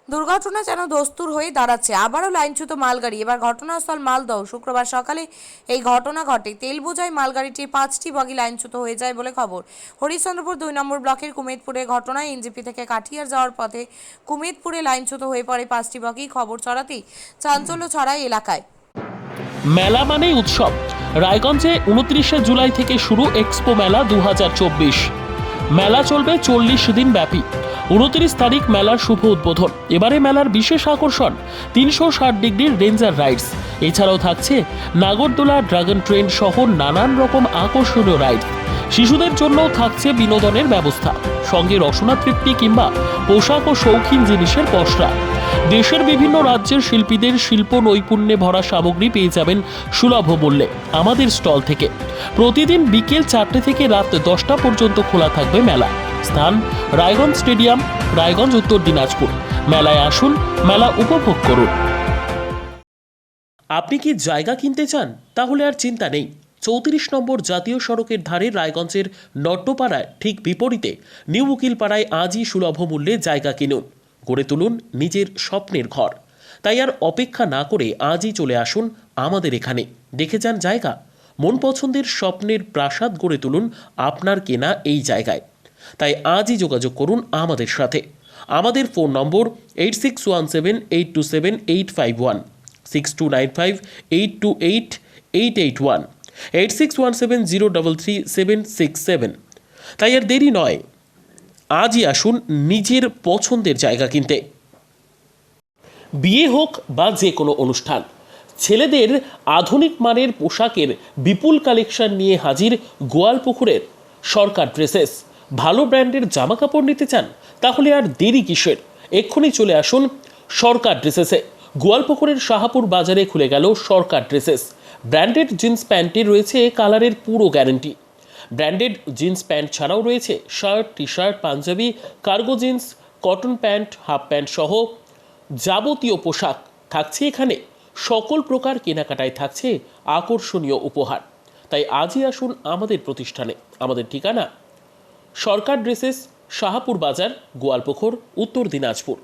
দুর্ঘটনা যেন দস্তুর হয়ে দাঁড়াচ্ছে। আবারও লাইনচ্যুত মালগাড়ি, এবার ঘটনাস্থল মালদহ। শুক্রবার সকালে এই ঘটনা ঘটে। তেল বোঝাই মালগাড়িটির 5টি বগি লাইনচ্যুত হয়ে যায় বলে খবর। হরিশ্চন্দ্রপুর 2 নম্বর ব্লকের কুমেদপুরের ঘটনায় এনজিপি থেকে কাঠিয়ার যাওয়ার পথে কুমেদপুরে লাইনচ্যুত হয়ে পড়ে 5টি বগি। খবর ছড়াতেই চাঞ্চল্য ছড়ায় এলাকায়। মেলা মানেই উৎসব। রায়গঞ্জে 29শে জুলাই থেকে শুরু এক্সপো মেলা 2024। মেলা চলবে 40 দিন ব্যাপী। 29 তারিখ মেলার শুভ উদ্বোধন। এবারে মেলার বিশেষ আকর্ষণ 360 ডিগ্রির রেঞ্জার রাইডস। এছাড়াও থাকছে নাগরদোলা, ড্রাগন ট্রেন সহ নানান রকম আকর্ষণীয় রাইড। শিশুদের জন্যও থাকছে বিনোদনের ব্যবস্থা, সঙ্গে রসনা তৃপ্তি কিংবা পোশাক ও শৌখিন জিনিসের পসরা। দেশের বিভিন্ন রাজ্যের শিল্পীদের শিল্প নৈপুণ্যে ভরা সামগ্রী পেয়ে যাবেন সুলভ মূল্যে আমাদের স্টল থেকে। প্রতিদিন বিকেল 4টে থেকে রাত 10টা পর্যন্ত খোলা থাকবে মেলা। স্থান রায়গঞ্জ স্টেডিয়াম, রায়গঞ্জ, উত্তর দিনাজপুর। মেলায় আসুন, মেলা উপভোগ করুন। আপনি কি জায়গা কিনতে চান? তাহলে আর চিন্তা নেই। 34 নম্বর জাতীয় সড়কের ধারে রায়গঞ্জের নট্টপাড়ায় ঠিক বিপরীতে নিউ উকিলপাড়ায় আজই সুলভ মূল্যে জায়গা কিনুন, গড়ে তুলুন নিজের স্বপ্নের ঘর। তাই আর অপেক্ষা না করে আজই চলে আসুন আমাদের এখানে, দেখে যান জায়গা। মন পছন্দের স্বপ্নের প্রাসাদ গড়ে তুলুন আপনার কেনা এই জায়গায়। তাই আজই যোগাযোগ করুন আমাদের সাথে। আমাদের ফোন নম্বর 8617827851, 6295828881, 8617033767। তাই আর দেরি নয়, আজই আসুন নিজের পছন্দের জায়গা কিনতে। বিয়ে হোক বা যে কোনো অনুষ্ঠান, ছেলেদের আধুনিক মানের পোশাকের বিপুল কালেকশন নিয়ে হাজির গোয়ালপুকুরের সরকার ড্রেসেস। ভালো ব্র্যান্ডের জামা কাপড় নিতে চান? তাহলে আর দেরি কিসের? এক্ষুনি চলে আসুন সরকার ড্রেসেসে। গোয়ালপুকুরের শাহাপুর বাজারে খুলে গেল সরকার ড্রেসেস। ব্র্যান্ডেড জিন্স প্যান্টে রয়েছে কালারের পুরো গ্যারেন্টি। ব্র্যান্ডেড জিন্স প্যান্ট ছাড়াও রয়েছে shirt, T shirt, Punjabi, cargo jeans, cotton pant, half pant সহ যাবতীয় পোশাক থাকছে এখানে। সকল প্রকার কেনাকাটায় থাকছে আকর্ষণীয় উপহার। তাই আজই আসুন আমাদের প্রতিষ্ঠানে। আমাদের ঠিকানা সরকার ড্রেসেস, শাহাপুর বাজার, গোয়ালপুকুর, উত্তর দিনাজপুর।